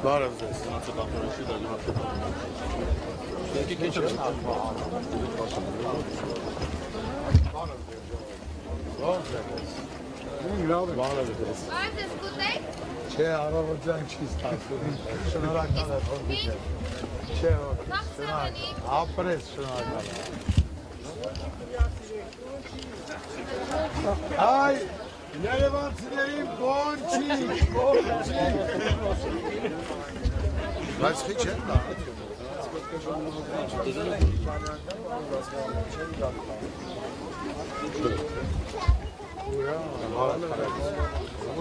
Բարև ձեզ։ Բարև ձեզ։ Չէ, առավոտյան չի ստացվում։ Շնորհակալ եմ հողիքել։ Չէ, շնորհակալ։ Ապրես շնորհակալ։ Այ Երևանցիներին կոնչիկ։ Բայց խի չեն դա։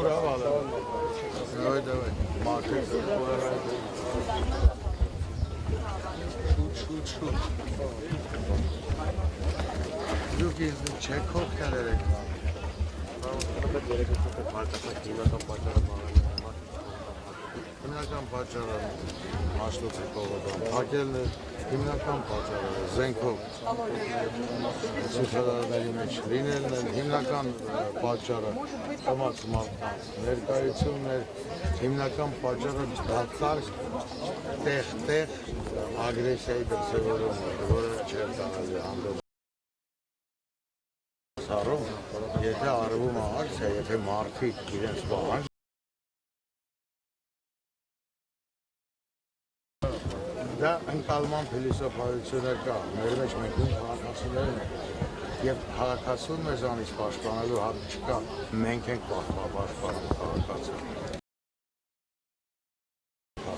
Ուրա վալը։ Давай. Մաքրի։ Շուտ։ Դուք ինձ չեք հոգնել եք։ Հիմնական պատճառը Մաշտոցի կողոդում, հակելն է հիմնական պատճառը, զենքով ցուցադրների մեջ լինելն է հիմնական պատճառը, կամաց մարդկանց ներկայությունն է հիմնական պատճառը դարձար տեղ ագրեսիայի դրսևորումը, որը չէր տանալի հանդոպ սարում, եթե արվում ակցիա, եթե մարդիկ իրենց բաղան դա ընկալման փիլիսոփայություններ կա, մեր մեջ մենք ում քաղաքացիներն և քաղաքացուն մեզանից պաշտպանելու հատ չկա, մենք ենք պաշտպանում քաղաքացուն։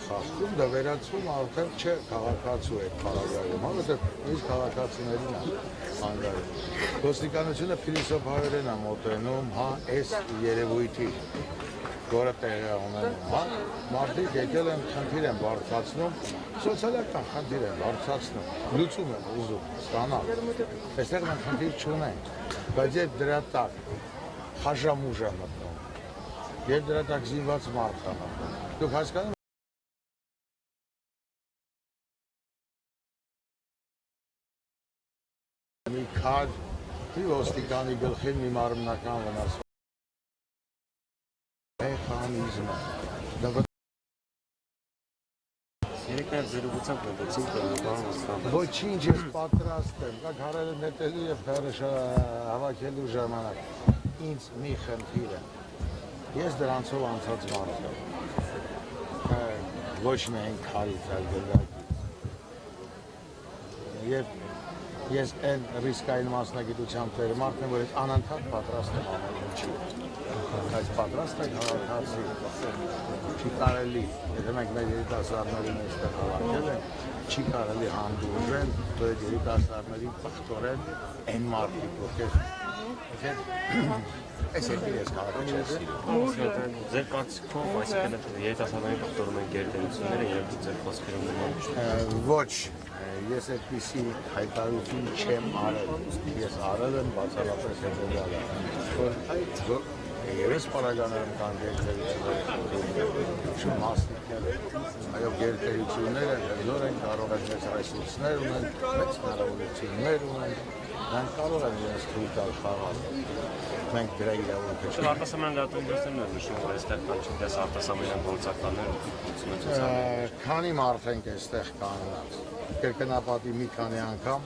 Խախտում դա վերացում արդեն չէ քաղաքացու է պարագայում, որովհետև ինձ քաղաքացիներին է հանգարում։ Ոստիկանությունը փիլիսոփայորեն է մոտենում, այս երևույթի, որը տեղի է ունենում, մարդիկ եկել են խնդիր են բարձրացնում, սոցիալական խնդիր են բարձրացնում, լուծում են ուզում ստանալ, այստեղ մենք խնդիր չունենք, բայց երբ դրա տակ խաժամուժ է մտնում, երբ դրա տակ զինված մարդ է մտնում, դուք հասկանում մի քար ոստիկանի գլխին մի մարմնական վնաս մեխանիզմը Երեկներ զրուգությամբ նետեցինք ոչինչ ես պատրաստ եմ, կակ հարելը նետելու և խարը հավաքելու ժամանակ ինձ մի խնդիր է ես դրանցով անցած մարդ եմ ոչ միայն քարից այլ գնդակից և ես այն ռիսկային մասնագիտությամբ տերը մարդն եմ, որ ես անընդհատ պատրաստ եմ ամեն ինչի Այս պատրաստ եք հավաքացի, չի կարելի, եթե մենք մեր երիտասարդներին այստեղ հավաքել ենք, չի կարելի հանդուրժեն, որ այդ երիտասարդներին պղտորեն այն մարդիկ, ովքեր այս երկիր ես քաղաքը չես սիրում։ Ձեր կարծիքով, այսինքն երիտասարդներին պղտորում են գերտերությունները և ձեր խոսքերում նման։ Ոչ, ես այդպիսի հայտարարություն չեմ արել, ես արել եմ բացառապես հետևյալը, որ Ես պարագաներում կան գերտերությունները, մասնիկներ, այո գերտերությունները հզոր են, կարող են մեծ ռեսուրսներ ունեն, մեծ հնարավորություններ ունեն, նրանք կարող են իրենց թույլ տալ խաղալ, մենք դրա իրավունքը չունենք։ Արտասահմանյան լրատվամիջոցներն են նշում, որ այստեղ կան չգիտես արտասահմանյան գործակալներ, քանի մարդ ենք այստեղ կանգնած, կրկնապատի մի քանի անգամ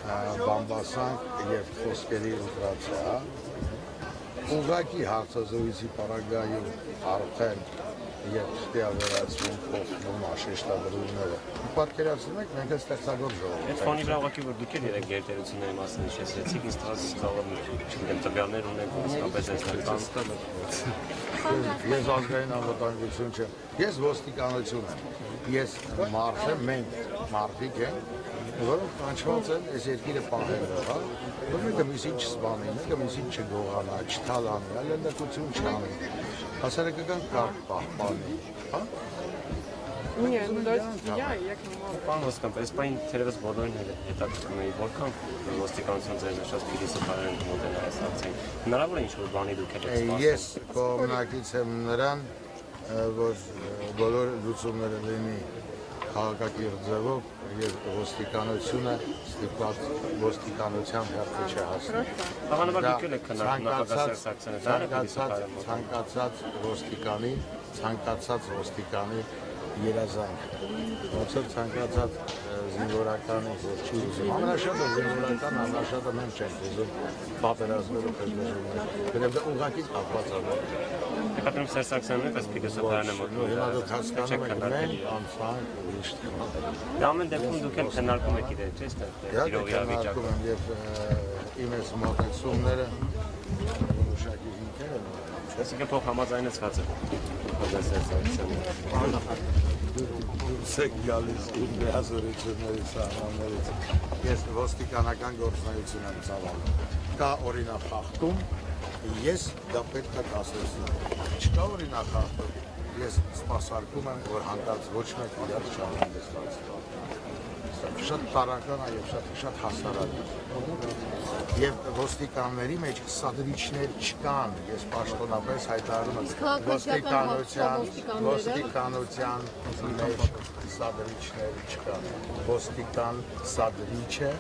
բամբասանք և խոսքերի ուտրացիա Ուղղակի հարցազրույցի պարագայում արդեն և ստիավերացվում փոխվում աշեշտադրումները։ Պատկերացնում եք, մենք ստեղծագործ ժողով։ Այդ ֆոնի վրա ուղղակի որ դուք եք երեք գերտերությունների մասին նշեցիք, ինձ թվաց կարող չգիտեմ տվյալներ ունեք, իսկապես այստեղ Ես ազգային անվտանգություն չեմ։ Ես ոստիկանություն եմ։ Ես մարդ եմ, մենք մարդիկ ենք, որոնք կանչված են այս երկիրը պահելու, որ մեկը մյուսին չսպանի, մեկը մյուսին չգողանա, չթալանի, այլանդակություն չանի, հասարակական կարգ պահպանի, Нет, ну да, я как Պարոն Ոսկանպ, այս պայն թերևս բոլորին հետաքրքրում էի, որքան ոստիկանություն ձեր նշած փիլիսոփայորեն մոտենա այս հարցին։ Հնարավոր է ինչ-որ բանի դուք եք սպասում։ Ես կողմնակից եմ նրան, որ բոլոր լուծումները լինի քաղաքակիրթ ձևով եւ ոստիկանությունը ստիպված ոստիկանության հերթի չհասնի։ Հավանաբար դուք եք քննարկում նախագահ Սերժ Սարգսյանը, ցանկացած ոստիկանի ցանկացած ոստիկանի երազանքը։ Ոնց որ ցանկացած զինվորականի որ չի ուզում։ Ամենաշատը զինվորական, ամենաշատը մենք չենք ուզում պատերազմները փոխել։ Դեռ դա ուղղակի կապված է։ Նկատում Սերժ Սարգսյանն է, պես փիլիսոփայանը մոտ։ Հիմա դուք հասկանում եք մենք անցանք ուրիշ թեմա։ Դա ամեն դեպքում դուք էլ քննարկում եք իրեն, չէ՞, իրողի վիճակը։ Եվ իմ այս մոտեցումները որոշակի հիմքեր են։ Այսինքն փոխ համաձայնեցված է։ Սերժ Սարգսյանը։ Սեք գալիս իմ դասորությունների սահմաններից։ Ես ոստիկանական գործունեություն եմ ծավալում։ Կա օրինախախտում, ես դա պետք է կասեցնեմ։ Չկա օրինախախտում, ես սպասարկում եմ, որ հանկարծ ոչ մեկ իրար չանհանգստացվի։ Շատ տարական է եւ շատ հասարակ է։ Եվ ոստիկանների մեջ սադրիչներ չկան, ես պաշտոնապես հայտարարում եմ ոստիկանության մեջ սադրիչներ չկան։ Ոստիկան սադրիչը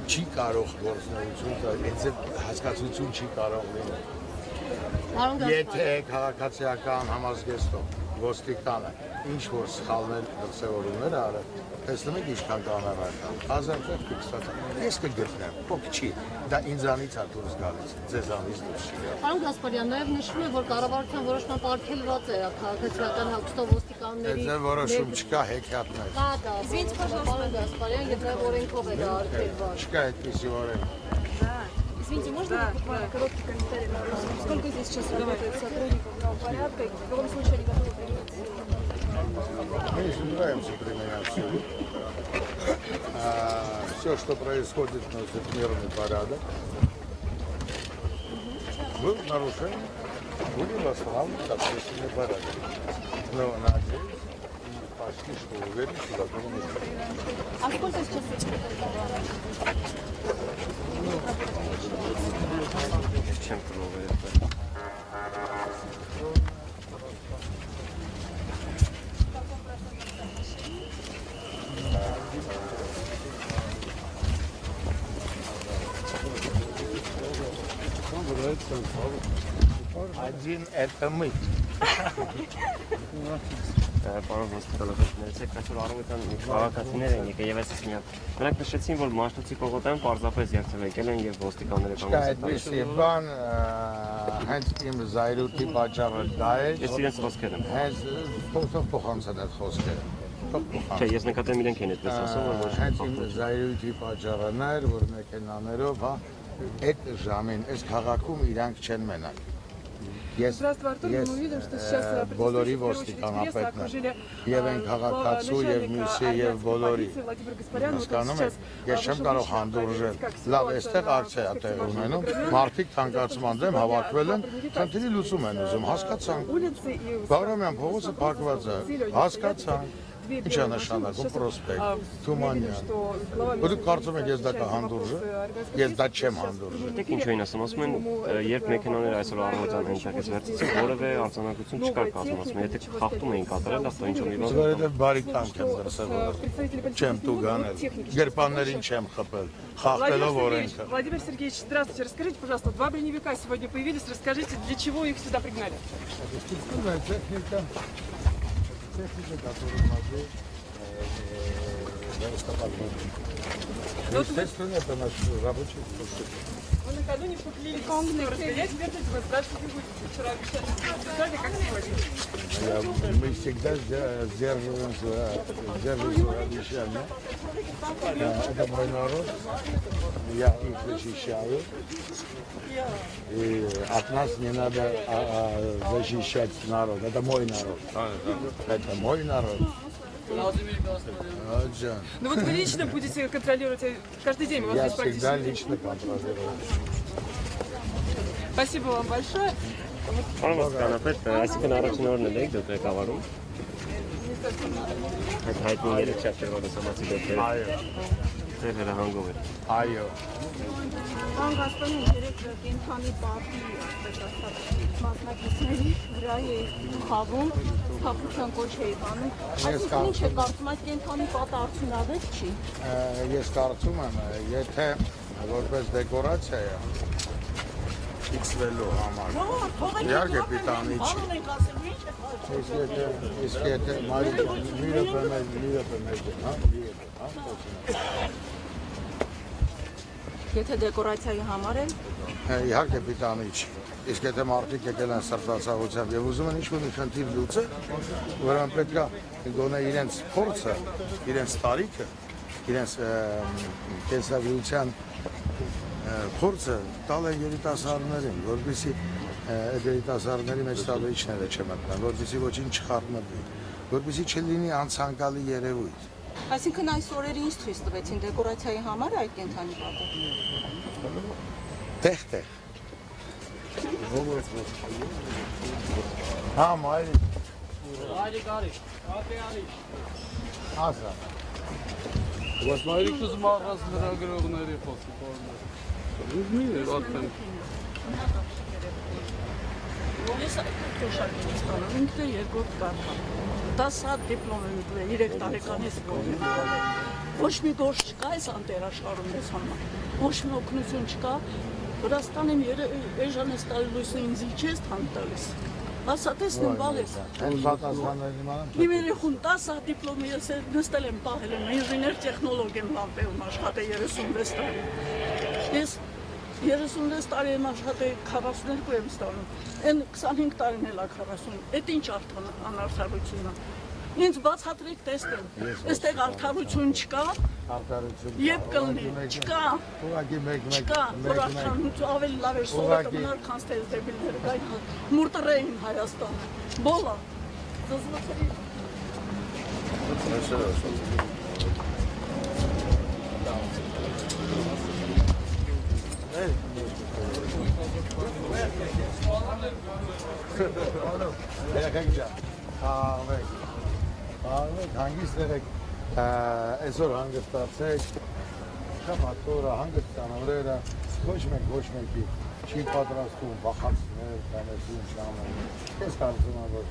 չի կարող գործունեություն, այդ հասկացություն չի կարող լինել։ Եթե քաղաքացիական համազգեստով ոստիկանը ինչ որ սխալներ դրսևորումներ արել, տեսնում եք ինչքան կանարական, հազարներ ֆիքսված է։ Ես կգտնեմ, փոք չի, դա ինձանից է դուրս գալիս, ձեզանից դուրս չի գալիս։ Պարոն Գասպարյան, նաև նշվում է, որ կառավարության որոշման արգելված է քաղաքացիական հագուստով ոստիկանների։ Ձեր որոշում չկա հեքիաթներ։ Կա դա, պարոն Գասպարյան, եւ նաև օրենքով է դա արգելված։ Չկա այդպիսի օրենք։ Извините, можно буквально короткий комментарий? Сколько здесь сейчас работает сотрудников правопорядка? И в каком случае они готовы принять? Мы собираемся применять все, что происходит, носит мирный порядок. Был нарушение, будем восстанавливать общественный порядок. Но надеюсь, почти что уверен, что такого не будет. А сколько сейчас Чем пробует? Один это мы. Պարոն ոստիկանություններից այսօր առավոտյան քաղաքացիներ են եկել եւ այսպես միայն նրանք նշեցին, որ Մաշտոցի կողոտայում պարզապես երթևեկել են եւ ոստիկանները Չկա այդպիսի բան, հենց իմ զայրույթի պատճառը դա է։ Ես իրենց խոսքեր եմ։ Հենց փոխանցել այդ խոսքերը։ Չէ, ես նկատեմ իրենք են այդպես ասում, որ ոչ հենց իմ զայրույթի պատճառն էր, որ մեքենաներով, հա, այդ ժամին, այս քաղաքում իրանք չեն մենակ։ Здравствуй, Артур. Мы увидим, что сейчас բոլորի ոստիկանապետն է, եւ են քաղաքացու, եւ մյուսի, եւ բոլորի։ Հասկանում եք, ես չեմ կարող հանդուրժել։ Լավ, այստեղ ակցիա է տեղի ունենում, մարդիկ թանկացման դեմ հավաքվել են, խնդրի լուծում են ուզում, հասկացանք։ Բաղրամյան փողոցը փակված է, հասկացանք։ Ինչ է նշանակում պրոսպեկտ, Թումանյան։ Դուք կարծում եք ես դա կհանդուրժեմ, ես դա չեմ հանդուրժել։ Դեք ինչ էին ասում են, երբ մեքենաները այսօր առավոտյան այնտեղից վերցրեցին, որևէ արձանագրություն չկար կազմում, եթե խախտում էին կատարել, ասա ինչ որ իրոք։ Որովհետև բարի տանք են դրսևորել։ Չեմ տուգանել, գրպաններին չեմ խփել, խախտելով օրենքը։ Владимир Сергеевич, здравствуйте. Расскажите, пожалуйста, два броневика сегодня появились. Расскажите, для чего их сюда пригнали? Техника, которую могу естественно, это наш рабочий способ. Вы накануне поклили конкурсы расстрелять, теперь вы спрашиваете, не будете. Вчера обещали, сказали, как сегодня. Мы всегда сдерживаем свои обещания. Это мой народ, я их защищаю. И от нас не надо защищать народ, это мой народ. Это мой народ. Ну вот вы лично будете контролировать каждый день, у вас Я здесь практически. всегда лично контролирую. Спасибо вам большое. Պարոն ոստիկանապետ, այսինքն առաջին օրն էլ եք դուք ղեկավարում։ Այդ հայտնի երեք շաբթի սամացի դեպքերը։ Այո, Ձեր վերահանգով է։ այո։ Պարոն Գասպարյան, երեք կենթանի պարտի մասնակիցների վրա է խաղում, սթափության կոչ է անում։ Այսինքն ինչ է կարծում, այդ կենթանի պատը արդյունավետ չի։ Ես կարծում եմ, եթե որպես դեկորացիա է, X-վելու համար։ Իհարկե պիտանի չի։ Իսկ եթե մայրը միրը պեմեջ, հա, Եթե դեկորացիայի համար են, իհարկե պիտանի չի։ Իսկ եթե մարդիկ եկել են սրտացավությամբ եւ ուզում են ինչ-որ մի խնդիր լուծել, ուրեմն պետք է գոնե իրենց փորձը, իրենց տարիքը, իրենց կենսագրության փորձը տալ են երիտասարդներին, որովհետեւ այդ երիտասարդների մեջ տարբերիչները չմտնեն, որովհետեւ ոչինչ չխառնվի, որովհետեւ չլինի անցանկալի երևույթ։ այսինքն այս օրերը ինչ ցույց տվեցին դեկորացիայի համար այդ կենթանի պատը։ Տեղ։ Հա, մայրի։ Արի։ Ասա։ Բայց մայրիկը զմաղած լրագրողների խոսքը։ Ուզմի էր արդեն։ Ես այդքան ստանում, ինքն է երկրորդ կարգան։ 10 հատ դիպլոմ եմ տվել 3 տարեկանից կողմից։ Ոչ մի գործ չկա այս անտերաշարում ես համար։ Ոչ մի օգնություն չկա։ Վրաստանին էժան ես տալի լույսը ինձ իջես թանկ տալիս։ Ասա տեսնեմ բաղես։ Այն պատասխանների մանան։ Իմ երեխուն 10 հատ դիպլոմ ես նստել եմ պահել եմ, ինժեներ տեխնոլոգ եմ լամպերում աշխատել 36 տարի։ Ես 36 տարի եմ աշխատել 42 եմ ստանում, այն 25 տարին էլ 40, այդ ինչ անարդարություն է։ Ինձ բացատրեք տեսնեմ, այստեղ արդարություն չկա, երբ կլնի, չկա, չկա, որ արդարություն ավելի լավ էր սովետը մնար, քան ստեղ դեբիլները գային մուրտրեին Հայաստանը, բոլա, զզվացերի։ Երեխեք ջան, խաղվեք, հանգիստ եղեք, այսօր հանգստացեք, շամատորը, հանգստանորերը, ոչ մեկի չի պատրաստում վախացներ, կանեցին շամել, ես կարծում եմ, որ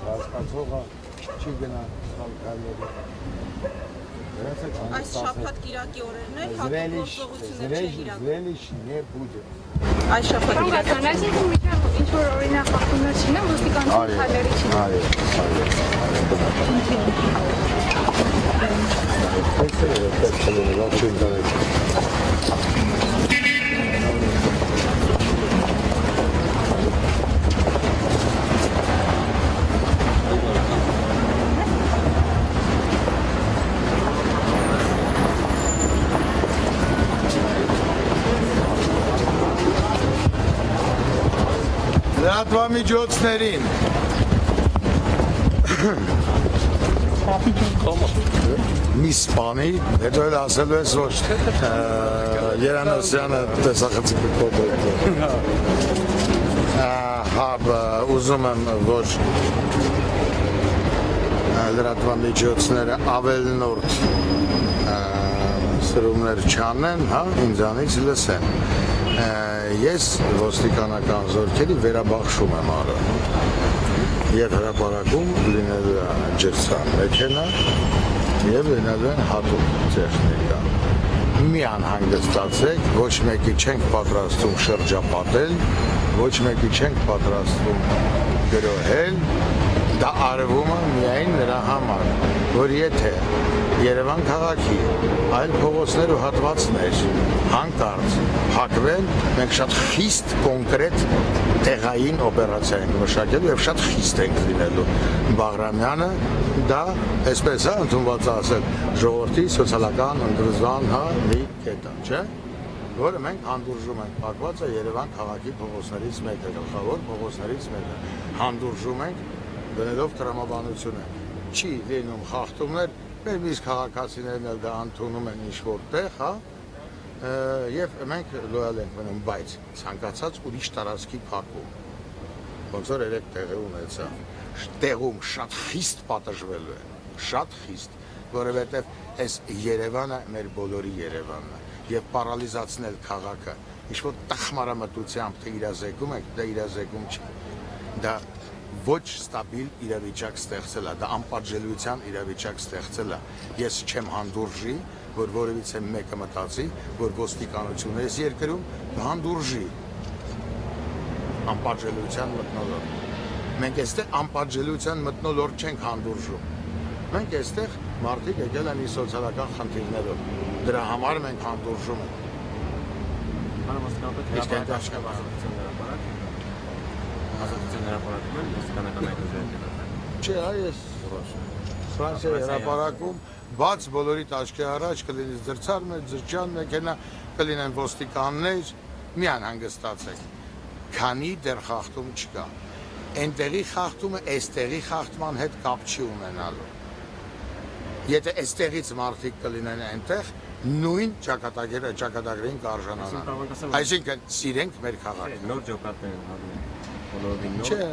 հասկացողը չի գնա սալքայլերի։ Այս շաբաթ կիրակի օրերն են, հատուկ գործողություններ չեն իրական։ Զրելիչ не будет։ Այս շաբաթ կիրակի։ Այսինքն միջև ինչ-որ օրինակ խախտումներ չինեն, ոստիկանության քայլերի չինեն։ Լրատվամիջոցներին մի սպանի, հետո էլ ասելու ես ոչ Երանոսյանը տեսախցիկը կոտրել։ Հա, ուզում եմ ոչ լրատվամիջոցները ավելնորդ սրումներ չանեն, հա, ինձանից լսեն։ Ես ոստիկանական զորքերի վերաբաշխում եմ արել եւ հրապարակում լինելու է ջրցան մեքենա եւ լինելու են հատուկ տեխնիկա։ Մի անհանգստացեք, ոչ մեկի չենք պատրաստում շրջապատել, ոչ մեկի չենք պատրաստում գրոհել, դա արվում է միայն նրա համար, որ եթե Երևան քաղաքի այլ փողոցներ ու հատվածներ հանկարծ փակվեն, մենք շատ խիստ կոնկրետ տեղային օպերացիա ենք մշակելու եւ շատ խիստ ենք լինելու։ Բաղրամյանը դա այսպես է ընդունված ասել ժողովրդի սոցիալական ընդրզման մի կետ է, չէ՞, որը մենք հանդուրժում ենք, փակված է Երևան քաղաքի փողոցներից մեկը, գլխավոր փողոցներից մեկը։ Հանդուրժում ենք դնելով տրամաբանությունը։ Չի լինում խախտումներ, մեր միշտ քաղաքացիներն էլ դա ընդունում են ինչ-որ տեղ, հա, եւ մենք լոյալ ենք մնում, բայց ցանկացած ուրիշ տարածքի փակում, ոնց որ երեք տեղի ունեցա, տեղում շատ խիստ պատժվելու է, շատ խիստ, որովհետեւ այս Երևանը մեր բոլորի Երևանն է եւ պարալիզացնել քաղաքը, ինչ-որ տխմարամտությամբ թե իրազեկում ենք, դա իրազեկում չի, դա ոչ ստաբիլ իրավիճակ ստեղծել է, դա անպատժելիության իրավիճակ ստեղծել է։ Ես չեմ հանդուրժի, որ որևիցե մեկը մտածի, որ ոստիկանությունը այս երկրում հանդուրժի անպատժելիության մթնոլորտ։ Մենք այստեղ անպատժելիության մթնոլորտ չենք հանդուրժում։ Մենք այստեղ մարդիկ եկել են իր սոցիալական խնդիրներով։ Դրա համար մենք հանդուրժում ենք։ Ազատության հրապարակում են ոստիկանական այգիները։ Չէ, այս Ֆրանսիայի հրապարակում բաց բոլորի աչքի առաջ կլինի զրցար մեջ, զրճան մեքենա, կլինեն ոստիկաններ, միան հանգստացեք։ Քանի դեռ խախտում չկա։ Այնտեղի խախտումը այստեղի խախտման հետ կապ չի ունենալու։ Եթե այստեղից մարդիկ կլինեն այնտեղ, նույն ճակատագրին կարժանանան։ Այսինքն սիրենք մեր քաղաքը։ Նոր ջոկատներ են հաղթում։ Բոլորին նոր։ Չէ,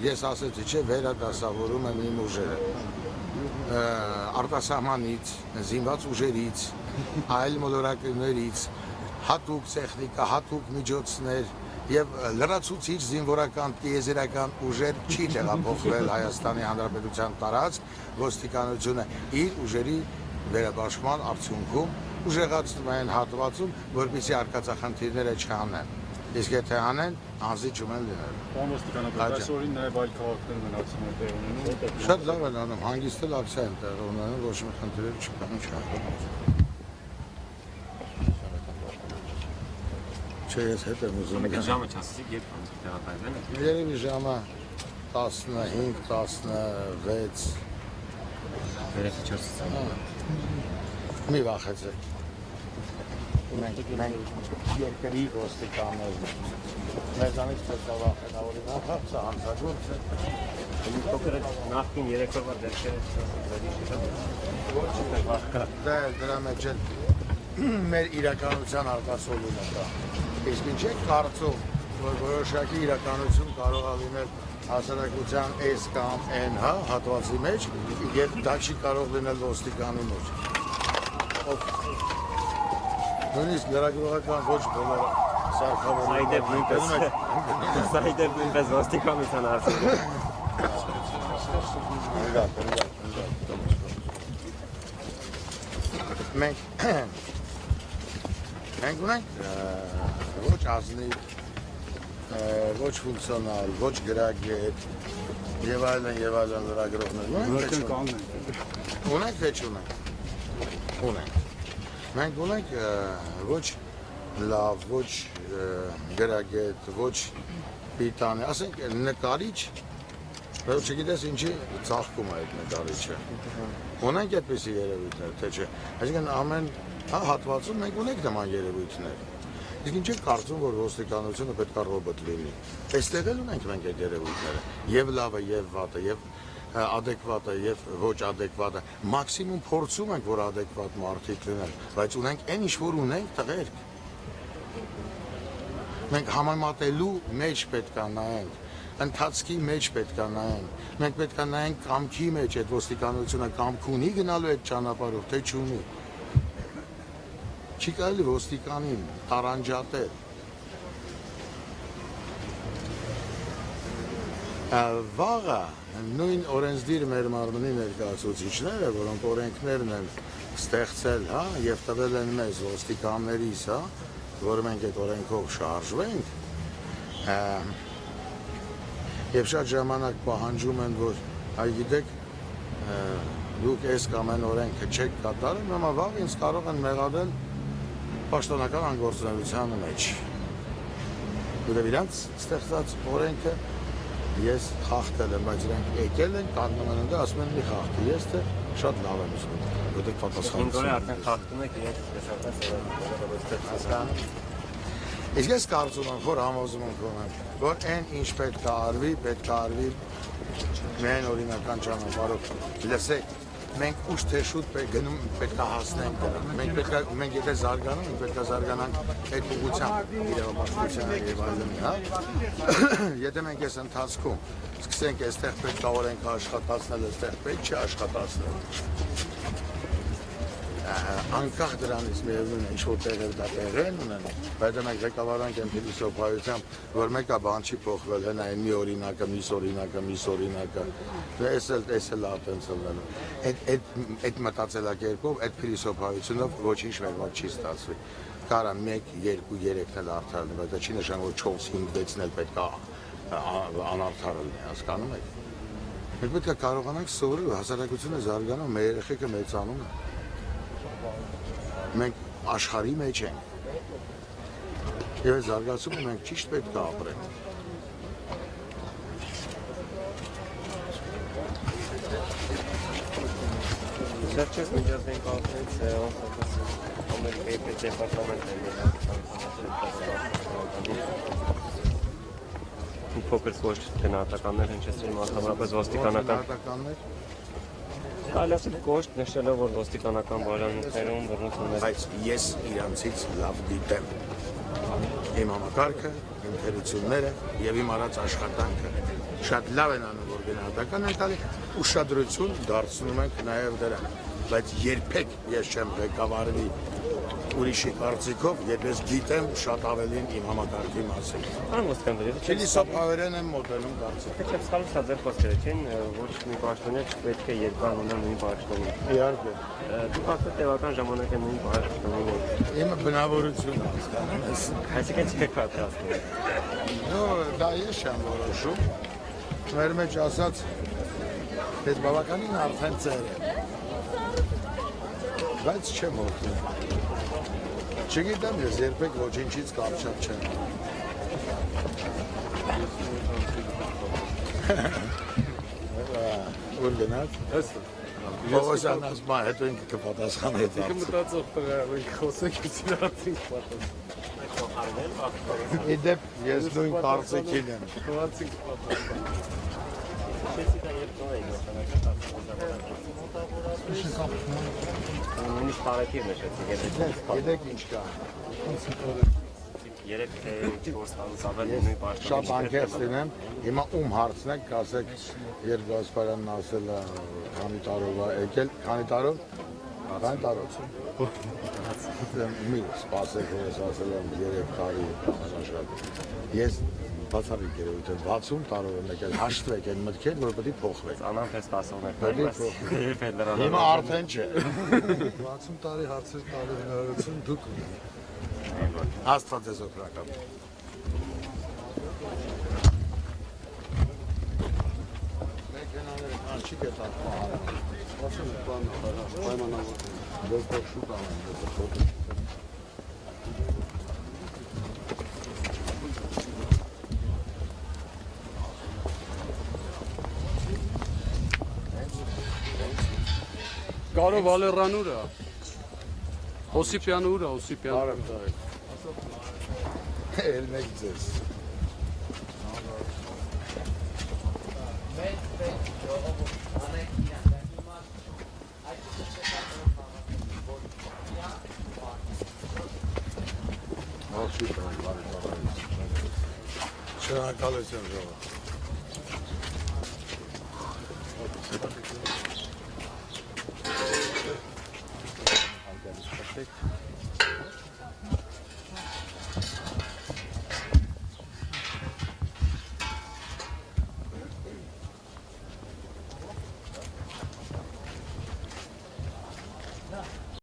ես ասեցի, չէ, վերադասավորում եմ իմ ուժերը։ Արտասահմանից, զինված ուժերից, այլ մոլորակներից, հատուկ տեխնիկա, հատուկ միջոցներ եւ լրացուցիչ զինվորական տիեզերական ուժեր չի տեղափոխվել Հայաստանի Հանրապետության տարածք, ոստիկանությունը իր ուժերի վերաբաշխման արդյունքում ուժեղացնում են հատվածում, որպեսզի արկածախնդիրները չանեն։ Իսկ եթե անեն, անզիջում են լինել։ Ոստիկանապետ, այսօրին նաև այլ քաղաքներ մնացում են տեղ ունենում։ Շատ լավ են անում, հանգիստել ակցիա են տեղ ունենում, ոչ մի խնդիրներ չկան, ինչ Չէ, ես հետ եմ ուզում։ Մեկ ժամը չասեցիք, երբ տեղակայվել եք։ Երևի ժամը 15, 16 Երեքի 4-ից։ Մի վախեցեք։ Մենք երկրի ոստիկաններն մեզանից պետք է վախենա, օրինակ, սա հանցագործ է։ Փոքր նախքին 3 օրվա դեպքերը Դրա մեջ էլ մեր իրականության արտասովումը կա։ Իսկ ինչ եք կարծում, որ որոշակի իրականություն կարող է լինել հասարակության այս կամ այն հատվածի մեջ, եւ դա չի կարող լինել ոստիկանի մեջ։ Նույնիսկ լրագրողական ոչ բոլորը սարքավորում Սայդեր նույնպես ոստիկանության հարցեր։ Մենք ունենք ոչ ազնիվ, ոչ ֆունկցիոնալ, ոչ գրագետ եւ այլն լրագրողներ։ Ունենք թե չունենք։ Ունենք։ Մենք ունենք ոչ լավ, ոչ գրագետ, ոչ պիտանի, ասենք նկարիչ, բայց չգիտես ինչի ծաղկում է այդ նկարիչը։ Ունենք այդպիսի երևույթներ, թե չէ։ Այսինքն ամեն հատվածում մենք ունենք նման երևույթներ։ Իսկ ինչ եք կարծում, որ ոստիկանությունը պետք է ռոբոտ լինի։ Այստեղ էլ ունենք մենք այդ երևույթները։ Եվ լավը, եւ վատը, եւ adekvate եւ ոչ adekvate մաքսիմում փորձում ենք որ adekvat մարդիկ լինեն բայց ունենք այն ինչ որ ունենք տղերք մենք համեմատելու մեջ պետք է նայենք ընթացքի մեջ պետք է նայենք մենք պետք է նայենք կամքի մեջ այդ ոստիկանությունը կամք ունի գնալու այդ ճանապարհով թե չունի չի կարելի ոստիկանին տարանջատել վաղը նույն օրենսդիր մեր մարմնի ներկայացուցիչները, որոնք օրենքներն են ստեղծել, հա, եւ տվել են մեզ ոստիկաններիս, հա, որ մենք այդ օրենքով շարժվենք, եւ շատ ժամանակ պահանջում են, որ այ գիտեք, դուք այս կամ այն օրենքը չեք կատարում, հիմա վաղ ինձ կարող են մեղադրել պաշտոնական անգործունեության մեջ։ Որովհետեւ իրանց ստեղծած օրենքը ես խախտել եմ, բայց իրենք եկել են, կանգնում են ընդ, ասում են մի խախտի, ես թե շատ լավ եմ զգում, որտեղ պատասխանատվություն։ Ինձ արդեն խախտում եք իրենց տեսակետը։ Իսկ ես կարծում եմ, որ համոզմունք ունեմ, որ այն ինչ պետք է արվի միայն օրինական ճանապարհով։ Լսեք, մենք ուշ թե շուտ պետք է հասնենք դրան։ Մենք եթե զարգանում ենք, պետք է զարգանանք այդ ուղղությամբ իրավապաշտպանության եւ այլն, հա։ Եթե մենք այս ընթացքում սկսենք այստեղ պետք է օրենք աշխատացնել, այստեղ պետք չի աշխատացնել։ Անկախ դրանից միևնույն է ինչ-որ տեղեր դա տեղեն ունենում, բայց մենք ղեկավարենք այն փիլիսոփայությամբ, որ մեկը բան չի փոխվել, հենա այն մի օրինակը, միս օրինակը, այս էլ ատենց ելնելու։ Այդ մտածելակերպով, այդ փիլիսոփայությունով ոչինչ մեր մոտ չի ստացվի։ Կարա 1, 2, 3-ն էլ արդարն է, բայց դա չի նշանակում, որ 4, 5, 6-ն էլ պետք է անարդարը լինի, հասկանում եք։ Մենք պետք է կարողանանք սովորել, հասարակությունը զարգանում, մեր երեխեքը մեծանում են։ Մենք աշխարհի մեջ ենք։ Եվ այս զարգացումը մենք ճիշտ պետք է ապրենք։ Վերջերս միջազգային կառույցներից Ամերիկայի պետդեպարտամենտն է փոքր ոչ գնահատականներ հնչեցրին մասնավորապես ոստիկանական Այլասի կոշտ նշելով, որ ոստիկանական բաժանմունքներում բռնություններ Բայց ես իրանցից լավ գիտեմ իմ համակարգը, իմ թերությունները եւ իմ արած աշխատանքը շատ լավ են անում, որ գնահատական են տալի ուշադրություն դարձնում ենք նաեւ դրան բայց երբեք ես չեմ ղեկավարվի ուրիշի կարծիքով, երբ ես գիտեմ շատ ավելին իմ համակարգի մասին։ Արամ ոստիկանները Փիլիսոփայորեն եմ մոտենում կարծիք։ Չէ, սխալը սա ձեր խոսքերը չեն, ոչ մի պաշտոնյա չպետք է երկար մնա նույն պաշտոնում։ Իհարկե։ Դուք արդեն տևական ժամանակ եք նույն պաշտոնում եք։ Իմը բնավորությունը հասկանում ես։ Այսինքն չեք պատրաստվում։ Նո, դա ես չեմ որոշում։ Մեր մեջ ասած, ես բավականին արդեն ծեր եմ։ Բայց չեմ հոգնում։ Չգիտեմ ես երբեք ոչինչից կարճատ չեմ։ Ուր գնաց։ Պողոսյան ասմա հետո ինքը կպատասխան հետ արցի։ Մտածող տղա, մենք խոսենք իրացինք պատասխան։ Իդեպ ես նույն կարծիքին եմ։ Խոսենք պատասխան։ Նույնիսկ տարեթիվ նշեցիք, Գիտեք ինչ կա։ 3-4 տարուց ավել նույն պաշտոնի Շատ անկեղծ լինեմ, հիմա ում հարցնեք, կասեք, երբ Գասպարյանն ասել է քանի տարով է եկել, քանի տարով։ Մի սպասեք, որ ես ասել եմ 3 տարի անաշատ։ Ես բացառիկ երևույթ եմ 60 տարով եմ եկել, հաշտվեք այն մտքեր, որ պետք է փոխվեք։ Անամպես 10-ներ։ Հիմա արդեն չէ։ 60 տարի հարցեր տալու հնարավորություն դուք ունեք։ Աստված ձեզ օգնական։ Մեքենաները կանչիկ է տակ մահարան։ Ասում եք բան պայմանավոր։ Դոկտոր շուտ անեն, դոկտոր։ Կարո Վալերան ուր է։ Օսիպյանը ուր է, Օսիպյան։ Բարև տարեք։ Էլմեք ձեզ։ Շնորհակալություն ժողով։